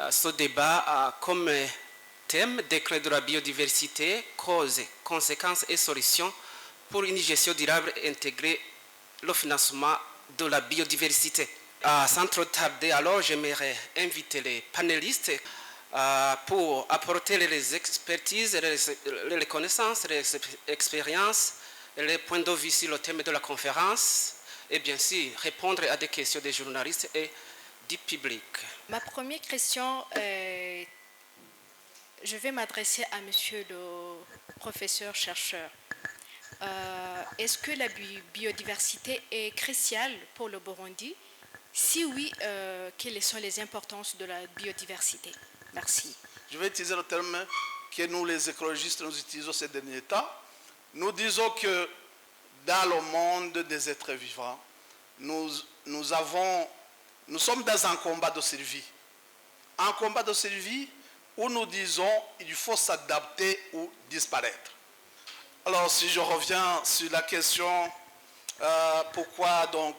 Ce débat a comme thème décret de la biodiversité, causes, conséquences et solutions pour une gestion durable et intégrer le financement de la biodiversité. Sans trop tarder, alors j'aimerais inviter les panélistes pour apporter les expertises, les connaissances, les expériences, les points de vue sur le thème de la conférence et bien sûr répondre à des questions des journalistes et du public. Ma première question, je vais m'adresser à monsieur le professeur-chercheur. Est-ce que la biodiversité est cruciale pour le Burundi? Si oui, quelles sont les importances de la biodiversité? Merci. Je vais utiliser le terme que nous, les écologistes, nous utilisons ces derniers temps. Nous disons que dans le monde des êtres vivants, nous sommes dans un combat de survie. Un combat de survie où nous disons qu'il faut s'adapter ou disparaître. Alors, si je reviens sur la question, pourquoi donc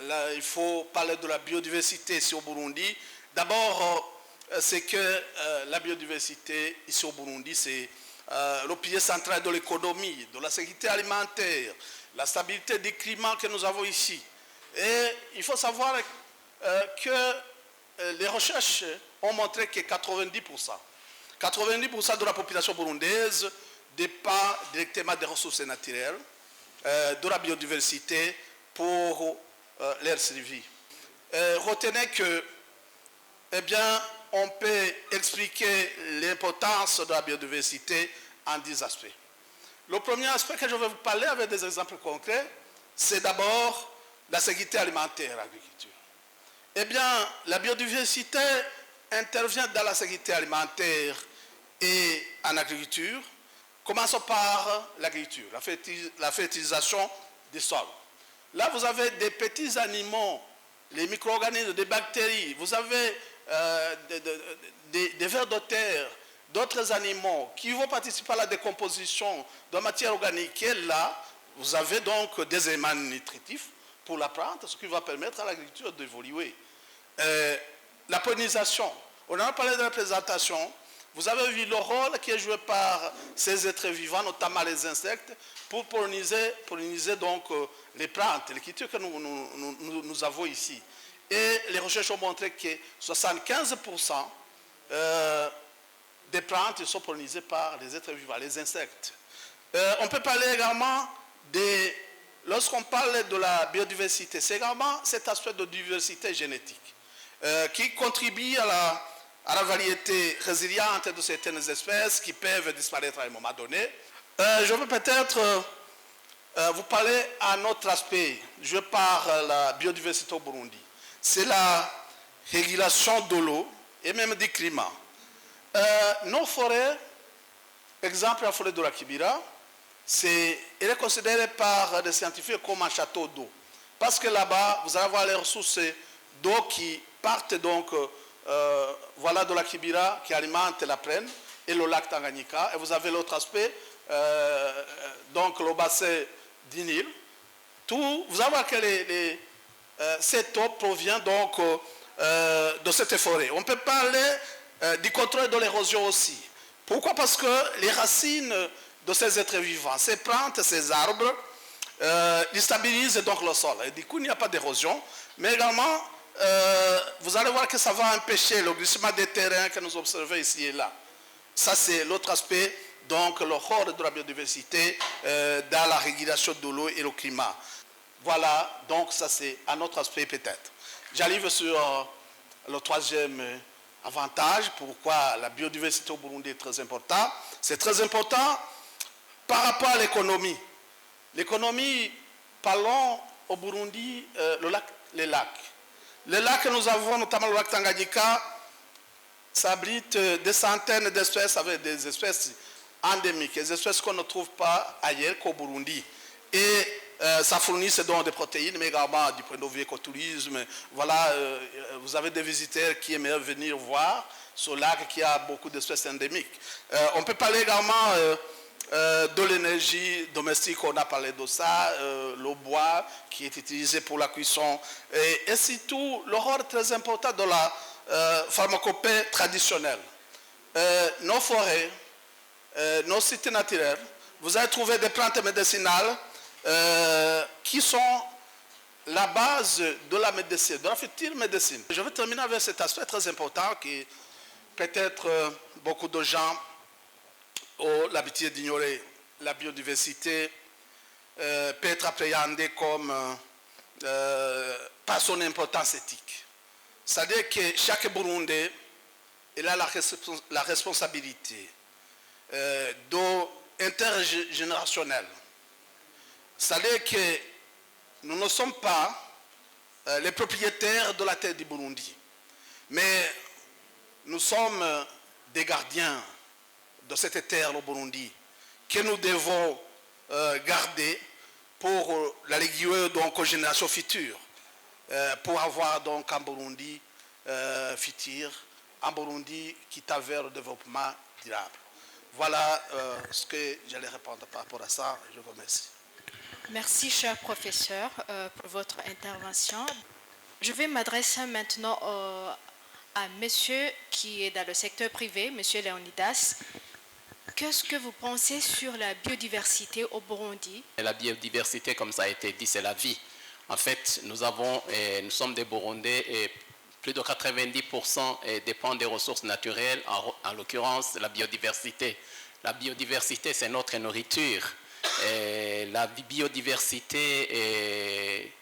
là, il faut parler de la biodiversité ici au Burundi. D'abord, c'est que la biodiversité ici au Burundi, c'est le pilier central de l'économie, de la sécurité alimentaire, la stabilité du climat que nous avons ici. Et il faut savoir que les recherches ont montré que 90% de la population burundaise dépend directement des ressources naturelles, de la biodiversité pour leur survie. Retenez que, eh bien, on peut expliquer l'importance de la biodiversité en 10 aspects. Le premier aspect que je vais vous parler avec des exemples concrets, c'est d'abord la sécurité alimentaire et l'agriculture. Eh bien, la biodiversité intervient dans la sécurité alimentaire et en agriculture. Commençons par l'agriculture, la fertilisation des sols. Là, vous avez des petits animaux, les micro-organismes, des bactéries, vous avez des vers de terre, d'autres animaux qui vont participer à la décomposition de matière organique. Et là, vous avez donc des éléments nutritifs pour la plante, ce qui va permettre à l'agriculture d'évoluer. La pollinisation, on en a parlé de la présentation. Vous avez vu le rôle qui est joué par ces êtres vivants, notamment les insectes, pour polliniser donc les plantes, les cultures que nous avons ici. Et les recherches ont montré que 75% des plantes sont pollinisées par les êtres vivants, les insectes. On peut parler également lorsqu'on parle de la biodiversité, c'est également cet aspect de diversité génétique qui contribue à la variété résiliente de certaines espèces qui peuvent disparaître à un moment donné. Je veux peut-être vous parler d'un autre aspect. Je parle de la biodiversité au Burundi. C'est la régulation de l'eau et même du climat. Nos forêts, exemple la forêt de la Kibira, elle est considérée par des scientifiques comme un château d'eau. Parce que là-bas, vous allez avoir les ressources d'eau qui partent donc voilà de la Kibira qui alimente la plaine et le lac Tanganyika. Et vous avez l'autre aspect, donc le bassin du Nil. Vous allez voir que cette eau provient donc de cette forêt. On peut parler du contrôle de l'érosion aussi. Pourquoi? Parce que les racines de ces êtres vivants, ces plantes, ces arbres, ils stabilisent donc le sol. Et du coup, il n'y a pas d'érosion. Mais également, vous allez voir que ça va empêcher le glissement des terrains que nous observons ici et là. Ça, c'est l'autre aspect, donc le rôle de la biodiversité dans la régulation de l'eau et le climat. Voilà, donc ça c'est un autre aspect peut-être. J'arrive sur le troisième avantage, pourquoi la biodiversité au Burundi est très importante. C'est très important par rapport à l'économie. L'économie, parlons au Burundi, les lacs. Les lacs que nous avons, notamment le lac Tanganyika, ça abrite des centaines d'espèces avec des espèces endémiques, des espèces qu'on ne trouve pas ailleurs qu'au Burundi. Et ça fournit donc des protéines, mais également du point de vue écotourisme. Voilà, vous avez des visiteurs qui aimeraient venir voir ce lac qui a beaucoup d'espèces endémiques. On peut parler également de l'énergie domestique, on a parlé de ça, le bois qui est utilisé pour la cuisson, et surtout le rôle très important de la pharmacopée traditionnelle. Nos forêts, nos sites naturels, vous allez trouver des plantes médicinales qui sont la base de la médecine, de la future médecine. Je vais terminer avec cet aspect très important qui peut-être beaucoup de gens ont l'habitude d'ignorer. La biodiversité peut être appréhendée comme par son importance éthique. C'est-à-dire que chaque Burundais il a la responsabilité intergénérationnelle. C'est-à-dire que nous ne sommes pas les propriétaires de la terre du Burundi, mais nous sommes des gardiens de cette terre au Burundi que nous devons garder pour la léguer donc aux générations futures, pour avoir donc un Burundi futur, un Burundi qui tend vers le développement durable. Voilà ce que j'allais répondre par rapport à ça. Je vous remercie. Merci, cher professeur, pour votre intervention. Je vais m'adresser maintenant à monsieur qui est dans le secteur privé, monsieur Léonidas. Qu'est-ce que vous pensez sur la biodiversité au Burundi? La biodiversité, comme ça a été dit, c'est la vie. En fait, nous sommes des Burundais et plus de 90% dépendent des ressources naturelles, en l'occurrence la biodiversité. La biodiversité, c'est notre nourriture. Et la biodiversité,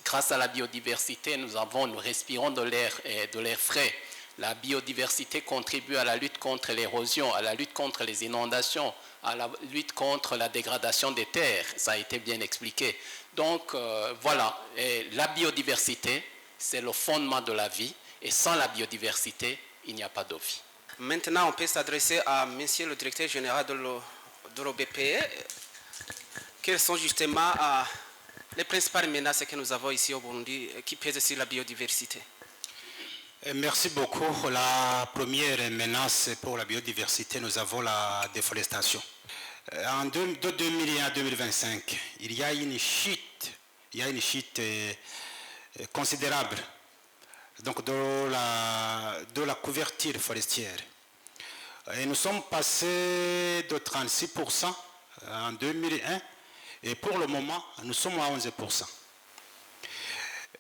grâce à la biodiversité, nous respirons de l'air frais. La biodiversité contribue à la lutte contre l'érosion, à la lutte contre les inondations, à la lutte contre la dégradation des terres. Ça a été bien expliqué. Donc voilà, et la biodiversité, c'est le fondement de la vie. Et sans la biodiversité, il n'y a pas de vie. Maintenant, on peut s'adresser à monsieur le directeur général de l'OBPE. Quelles sont justement les principales menaces que nous avons ici au Burundi qui pèsent sur la biodiversité? Merci beaucoup. La première menace pour la biodiversité, nous avons la déforestation. De 2001 à 2025, il y a une chute considérable donc de la couverture forestière. Et nous sommes passés de 36% en 2001 et pour le moment, nous sommes à 11%.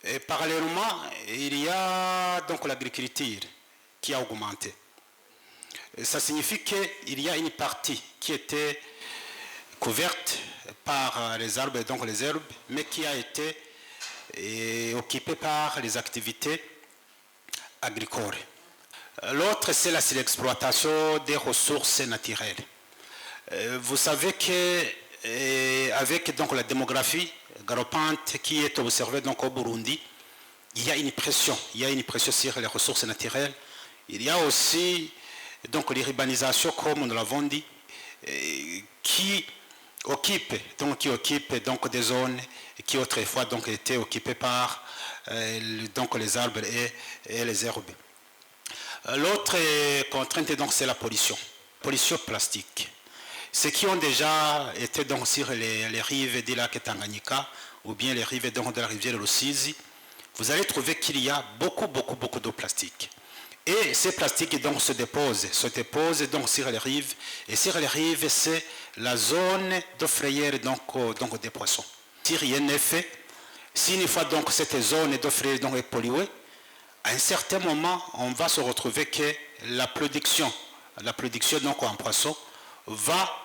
Et parallèlement, il y a donc l'agriculture qui a augmenté. Et ça signifie qu'il y a une partie qui était couverte par les arbres, donc les herbes, mais qui a été occupée par les activités agricoles. L'autre, c'est l'exploitation des ressources naturelles. Vous savez qu'avec donc la démographie galopante qui est observée donc au Burundi, il y a une pression sur les ressources naturelles. Il y a aussi donc l'urbanisation, comme nous l'avons dit, qui occupe donc des zones qui autrefois donc étaient occupées par donc les arbres et les herbes. L'autre contrainte donc c'est la pollution plastique. Ceux qui ont déjà été donc sur les rives du lac Tanganyika ou bien les rives donc de la rivière Rusizi, vous allez trouver qu'il y a beaucoup de plastique. Et ces plastiques donc se déposent donc sur les rives. Et sur les rives, c'est la zone de frayère donc des poissons. Si rien n'est fait, si une fois donc cette zone de frayère donc est polluée, à un certain moment, on va se retrouver que la production donc en poisson va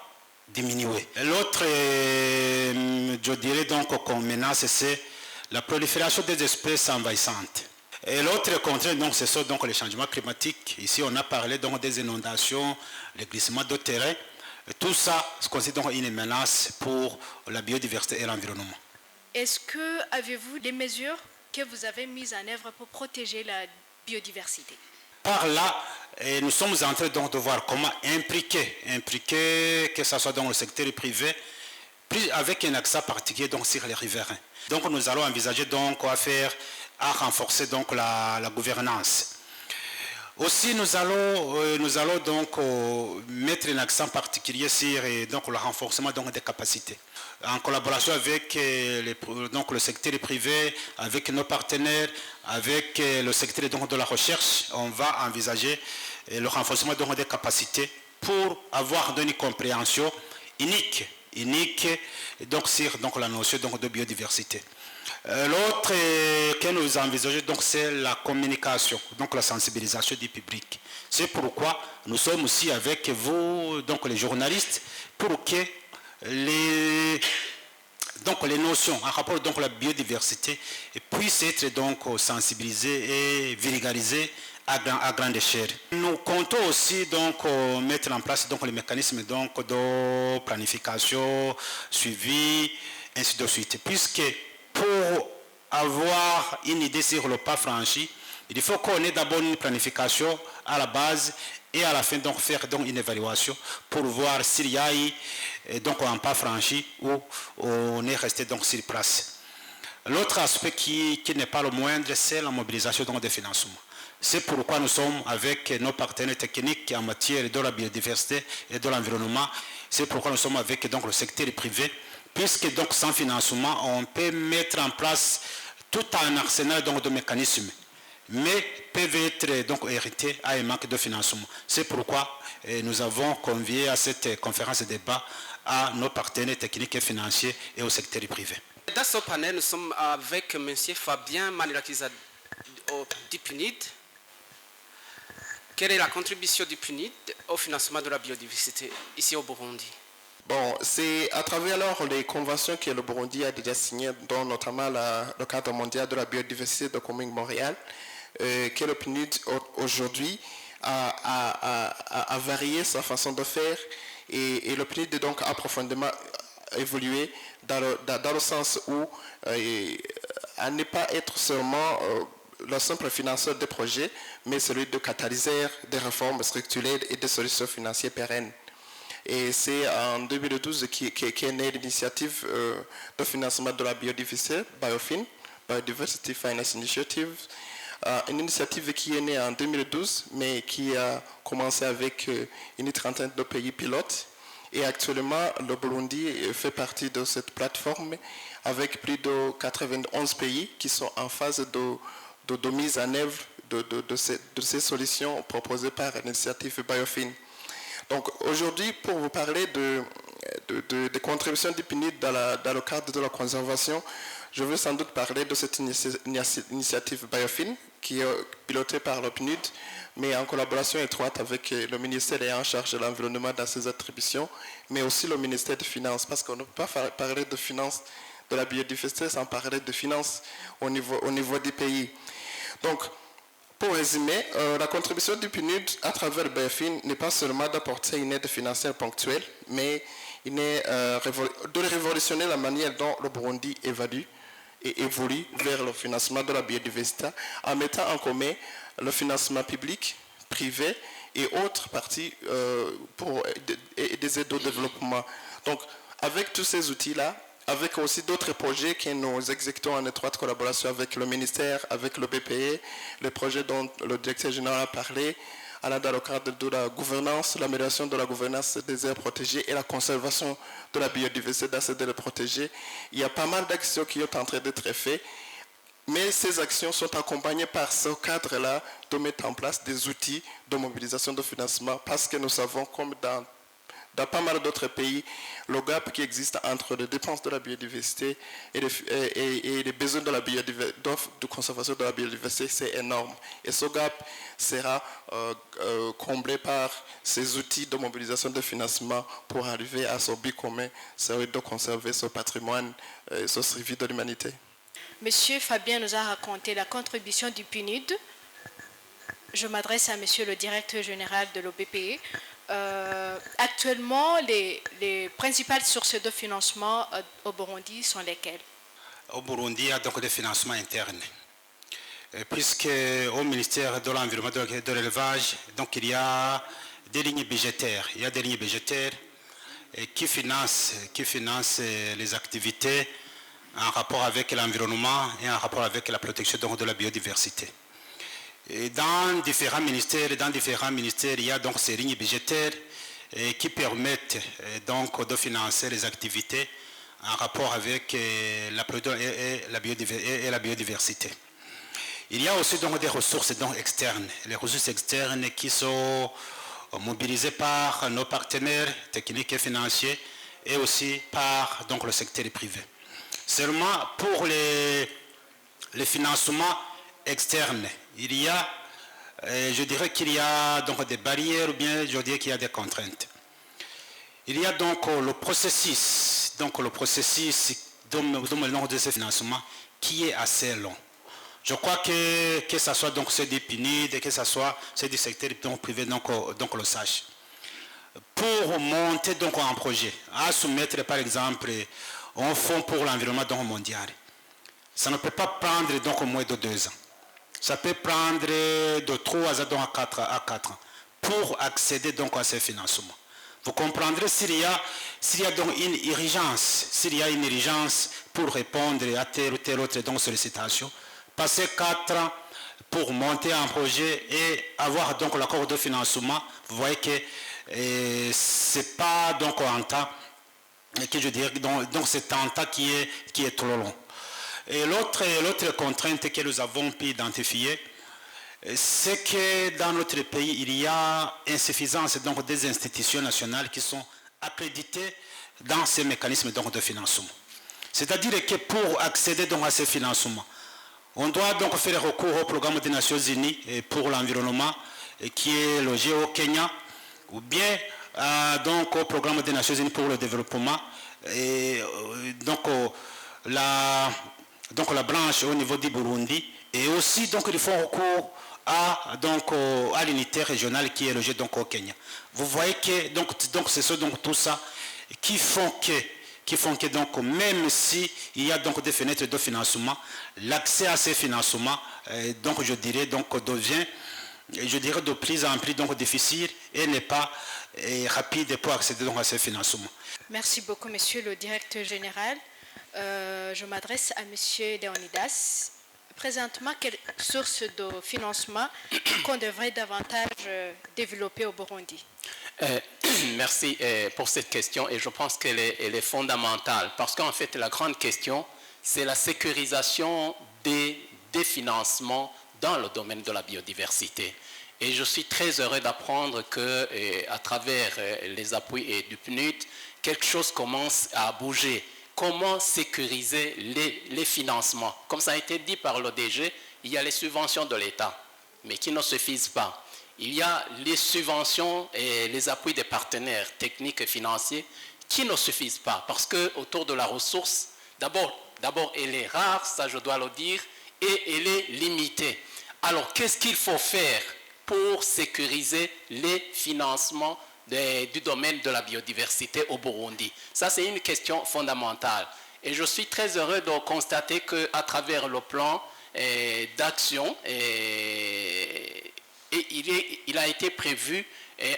diminuer. L'autre, je dirais donc qu'on menace, c'est la prolifération des espèces envahissantes. Et l'autre contrainte, donc, ce sont donc les changements climatiques. Ici, on a parlé donc des inondations, les glissements de terrain. Tout ça se considère donc une menace pour la biodiversité et l'environnement. Est-ce que avez-vous des mesures que vous avez mises en œuvre pour protéger la biodiversité? par là, nous sommes en train donc de voir comment impliquer que ce soit dans le secteur privé, avec un accent particulier donc sur les riverains. Donc nous allons envisager donc à renforcer donc la gouvernance. Aussi nous allons donc mettre un accent particulier sur donc le renforcement donc des capacités. En collaboration avec donc le secteur privé, avec nos partenaires, avec le secteur donc de la recherche, on va envisager le renforcement donc des capacités pour avoir une compréhension unique donc sur donc la notion donc de biodiversité. L'autre que nous envisageons donc c'est la communication, donc la sensibilisation du public. C'est pourquoi nous sommes aussi avec vous, donc les journalistes, pour que les notions en rapport donc la biodiversité puissent être donc sensibilisées et vulgarisées à grande échelle. Nous comptons aussi donc mettre en place donc les mécanismes donc de planification, suivi, ainsi de suite. Puisque pour avoir une idée sur le pas franchi, il faut qu'on ait d'abord une planification à la base et à la fin donc faire donc une évaluation pour voir s'il y a eu donc un pas franchi ou on est resté donc sur place. L'autre aspect qui n'est pas le moindre, c'est la mobilisation donc des financements. C'est pourquoi nous sommes avec nos partenaires techniques en matière de la biodiversité et de l'environnement. C'est pourquoi nous sommes avec donc le secteur privé, puisque donc sans financement, on peut mettre en place tout un arsenal donc de mécanismes, mais peuvent être donc hérités à un manque de financement. C'est pourquoi nous avons convié à cette conférence de débat à nos partenaires techniques et financiers et au secteur privé. Dans ce panel, nous sommes avec M. Fabien Manirakiza du PNUD. Quelle est la contribution du PNUD au financement de la biodiversité ici au Burundi? Bon, c'est à travers alors les conventions que le Burundi a déjà signées, dont notamment le cadre mondial de la biodiversité de Coming Montréal, que le PNUD aujourd'hui a varié sa façon de faire et le PNUD donc a profondément évolué dans le sens où à ne pas être seulement le simple financeur des projets, mais celui de catalyseur des réformes structurelles et des solutions financières pérennes. Et c'est en 2012 qu'est née l'initiative de financement de la biodiversité, BioFin, Biodiversity Finance Initiative, une initiative qui est née en 2012, mais qui a commencé avec une trentaine de pays pilotes. Et actuellement, le Burundi fait partie de cette plateforme avec plus de 91 pays qui sont en phase de mise en œuvre de ces solutions proposées par l'initiative BioFin. Donc aujourd'hui, pour vous parler des contributions du PNUD dans le cadre de la conservation, je veux sans doute parler de cette initiative BioFin qui est pilotée par le PNUD, mais en collaboration étroite avec le ministère ayant en charge de l'environnement dans ses attributions, mais aussi le ministère des Finances, parce qu'on ne peut pas parler de finances de la biodiversité sans parler de finances au niveau du pays. Donc, pour résumer, la contribution du PNUD à travers le BioFin n'est pas seulement d'apporter une aide financière ponctuelle, mais de révolutionner la manière dont le Burundi évalue et évolue vers le financement de la biodiversité en mettant en commun le financement public, privé et autres parties pour des aides au développement. Donc, avec tous ces outils-là, avec aussi d'autres projets que nous exécutons en étroite collaboration avec le ministère, avec le BPE, les projets dont le directeur général a parlé, allant dans le cadre de la gouvernance, l'amélioration de la gouvernance des aires protégées et la conservation de la biodiversité dans ces aires protégées. Il y a pas mal d'actions qui sont en train d'être faites, mais ces actions sont accompagnées par ce cadre-là de mettre en place des outils de mobilisation de financement parce que nous savons, comme dans pas mal d'autres pays, le gap qui existe entre les dépenses de la biodiversité et les besoins de la de conservation de la biodiversité, c'est énorme. Et ce gap sera comblé par ces outils de mobilisation de financement pour arriver à ce but commun, c'est de conserver ce patrimoine, ce suivi de l'humanité. Monsieur Fabien nous a raconté la contribution du PNUD. Je m'adresse à monsieur le directeur général de l'OBPE. Actuellement, les principales sources de financement au Burundi sont lesquelles? Au Burundi, il y a donc des financements internes. puisque au ministère de l'Environnement et de l'Élevage, donc il y a des lignes budgétaires. Il y a des lignes budgétaires qui financent les activités en rapport avec l'environnement et en rapport avec la protection donc, de la biodiversité. Et dans différents ministères, il y a donc ces lignes budgétaires qui permettent donc de financer les activités en rapport avec la protection et la biodiversité. Il y a aussi donc des ressources donc, externes, les ressources externes qui sont mobilisées par nos partenaires techniques et financiers et aussi par donc, le secteur privé. Seulement pour les financements externes, il y a, je dirais qu'il y a donc des barrières ou bien je dirais qu'il y a des contraintes. Il y a donc le processus de long de ce financement qui est assez long. Je crois que ce soit donc ceux du PNUD, que ce soit ceux du secteur donc, privé, donc le sache. Pour monter donc un projet, à soumettre par exemple un fonds pour l'environnement mondial, ça ne peut pas prendre donc moins de 2 ans. Ça peut prendre de 3 ans à 4 ans pour accéder donc à ces financements. Vous comprendrez s'il y a donc une urgence, pour répondre à telle ou telle autre donc sollicitation, passer 4 ans pour monter un projet et avoir donc l'accord de financement, vous voyez que c'est pas donc un temps que je dirais donc c'est un temps qui est trop long. Et l'autre contrainte que nous avons pu identifier, c'est que dans notre pays, il y a insuffisance donc, des institutions nationales qui sont accréditées dans ces mécanismes donc, de financement. C'est-à-dire que pour accéder donc, à ces financements, on doit donc faire recours au programme des Nations Unies pour l'environnement qui est logé au Kenya, ou bien donc, au programme des Nations Unies pour le développement, et donc la branche au niveau du Burundi, et aussi donc ils font recours à l'unité régionale qui est logée donc au Kenya. Vous voyez que donc c'est ça donc tout ça qui font que donc même si il y a donc des fenêtres de financement, l'accès à ces financements donc je dirais donc devient de plus en plus donc difficile et n'est pas rapide pour accéder donc à ces financements. Merci beaucoup, Monsieur le Directeur général. Je m'adresse à Monsieur Leonidas. Présentement, quelle source de financement qu'on devrait davantage développer au Burundi? Merci pour cette question et je pense qu'elle est fondamentale parce qu'en fait la grande question c'est la sécurisation des financements dans le domaine de la biodiversité. Et je suis très heureux d'apprendre qu'à travers les appuis du PNUD, quelque chose commence à bouger. Comment sécuriser les financements? Comme ça a été dit par l'ODG, il y a les subventions de l'État, mais qui ne suffisent pas. Il y a les subventions et les appuis des partenaires techniques et financiers qui ne suffisent pas, parce qu'autour de la ressource, d'abord, elle est rare, ça je dois le dire, et elle est limitée. Alors, qu'est-ce qu'il faut faire pour sécuriser les financements du domaine de la biodiversité au Burundi? Ça, c'est une question fondamentale. Et je suis très heureux de constater qu'à travers le plan d'action, il a été prévu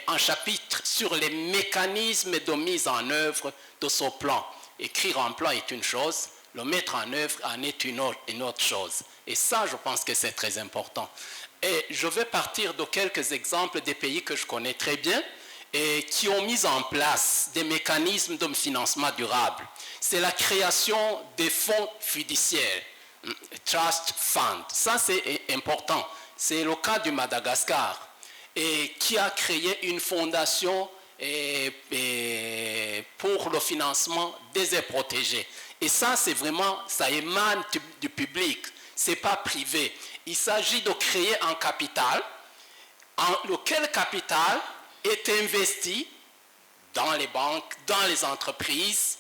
un chapitre sur les mécanismes de mise en œuvre de ce plan. Écrire un plan est une chose, le mettre en œuvre en est une autre chose. Et ça, je pense que c'est très important. Et je vais partir de quelques exemples des pays que je connais très bien et qui ont mis en place des mécanismes de financement durable. C'est la création des fonds fiduciaires, Trust Fund. Ça, c'est important. C'est le cas du Madagascar, et qui a créé une fondation pour le financement des aires protégées. Et ça, c'est vraiment, ça émane du public, ce n'est pas privé. Il s'agit de créer un capital, lequel capital est investi dans les banques, dans les entreprises,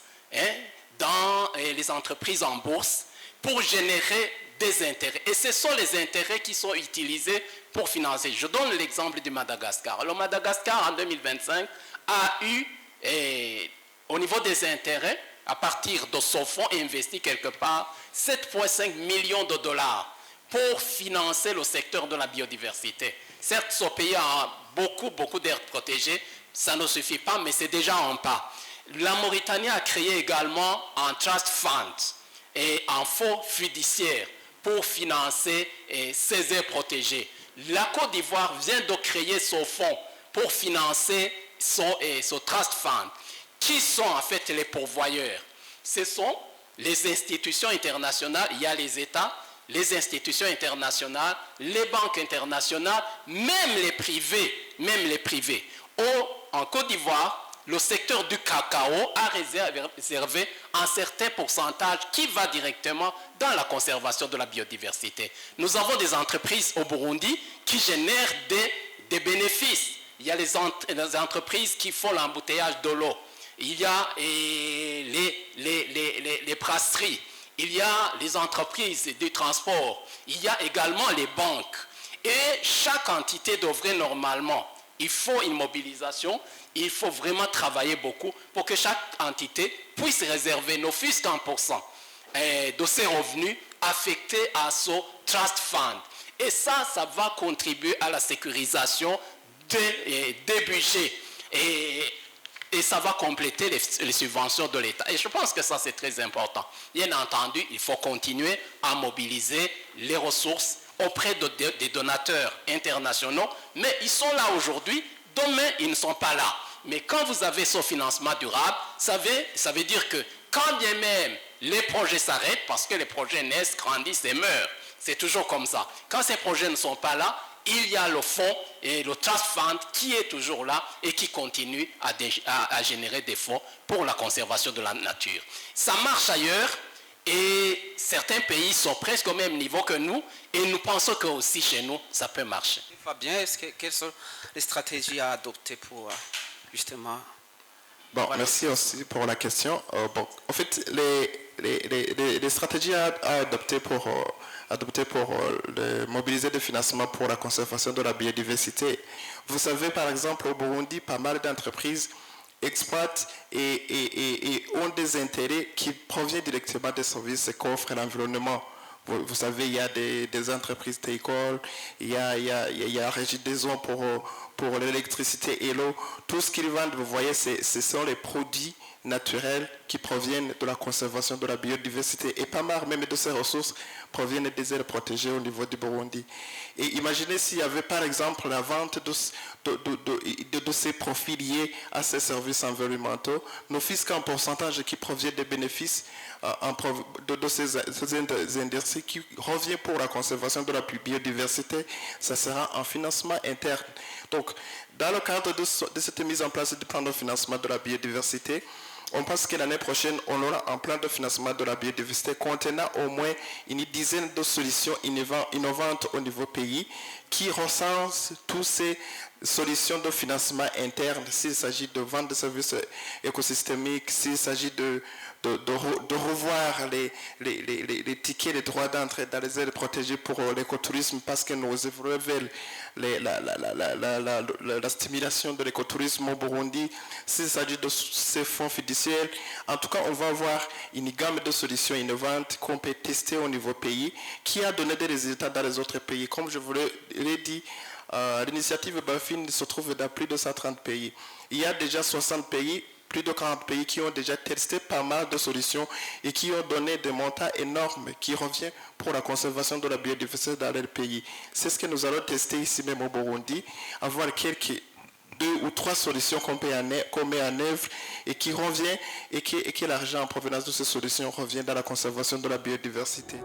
dans les entreprises en bourse, pour générer des intérêts. Et ce sont les intérêts qui sont utilisés pour financer. Je donne l'exemple du Madagascar. Le Madagascar, en 2025, a eu, au niveau des intérêts, à partir de son fonds investi quelque part, 7,5 millions de dollars pour financer le secteur de la biodiversité. Certes, ce pays a beaucoup d'aires protégées, ça ne suffit pas, mais c'est déjà un pas. La Mauritanie a créé également un trust fund et un fonds fiduciaire pour financer ces aires protégées. La Côte d'Ivoire vient de créer ce fonds pour financer ce trust fund. Qui sont en fait les pourvoyeurs? Ce sont les institutions internationales, il y a les États, les institutions internationales, les banques internationales, même les privés. En Côte d'Ivoire, le secteur du cacao a réservé un certain pourcentage qui va directement dans la conservation de la biodiversité. Nous avons des entreprises au Burundi qui génèrent des bénéfices. Il y a les entreprises qui font l'embouteillage de l'eau. Il y a les brasseries. Il y a les entreprises du transport. Il y a également les banques. Et chaque entité devrait normalement, il faut une mobilisation, il faut vraiment travailler beaucoup pour que chaque entité puisse réserver ne fût-ce qu'1% de ses revenus affectés à ce trust fund. Et ça va contribuer à la sécurisation des budgets. Et ça va compléter les subventions de l'État. Et je pense que ça, c'est très important. Bien entendu, il faut continuer à mobiliser les ressources auprès des donateurs internationaux. Mais ils sont là aujourd'hui, demain, ils ne sont pas là. Mais quand vous avez ce financement durable, ça veut dire que quand bien même les projets s'arrêtent, parce que les projets naissent, grandissent et meurent, c'est toujours comme ça. Quand ces projets ne sont pas là, il y a le fonds et le trust fund qui est toujours là et qui continue à générer des fonds pour la conservation de la nature. Ça marche ailleurs et certains pays sont presque au même niveau que nous et nous pensons que aussi chez nous, ça peut marcher. Fabien, quelles sont les stratégies à adopter pour justement... Bon, merci aussi pour la question. En fait, les stratégies à adopter pour mobiliser des financements pour la conservation de la biodiversité. Vous savez, par exemple, au Burundi, pas mal d'entreprises exploitent et ont des intérêts qui proviennent directement des services qu'offre l'environnement. Vous savez, il y a des entreprises télécoles, il y a Régie des eaux pour l'électricité et l'eau. Tout ce qu'ils vendent, vous voyez, ce sont les produits naturels qui proviennent de la conservation de la biodiversité. Et pas mal même de ces ressources proviennent des aires protégées au niveau du Burundi. Et imaginez s'il y avait par exemple la vente de ces profits liés à ces services environnementaux, ne fût-ce qu'un pourcentage qui provient des bénéfices de ces industries qui revient pour la conservation de la biodiversité, ça sera un financement interne. Donc, dans le cadre de cette mise en place du plan de financement de la biodiversité, on pense que l'année prochaine, on aura un plan de financement de la biodiversité contenant au moins une dizaine de solutions innovantes au niveau pays qui recense toutes ces solutions de financement interne, s'il s'agit de vente de services écosystémiques, s'il s'agit de revoir les tickets, les droits d'entrée dans les aires protégées pour l'écotourisme parce que nous révèlent la stimulation de l'écotourisme au Burundi, s'il s'agit de ces fonds fiduciaires. En tout cas, on va avoir une gamme de solutions innovantes qu'on peut tester au niveau pays qui a donné des résultats dans les autres pays. Comme je vous l'ai dit, l'initiative BAFIN se trouve dans plus de 130 pays. Il y a déjà 60 pays, plus de 40 pays qui ont déjà testé pas mal de solutions et qui ont donné des montants énormes qui reviennent pour la conservation de la biodiversité dans leur pays. C'est ce que nous allons tester ici même au Burundi, avoir quelques 2 ou 3 solutions qu'on met en œuvre et qui revient et que l'argent en provenance de ces solutions revient dans la conservation de la biodiversité.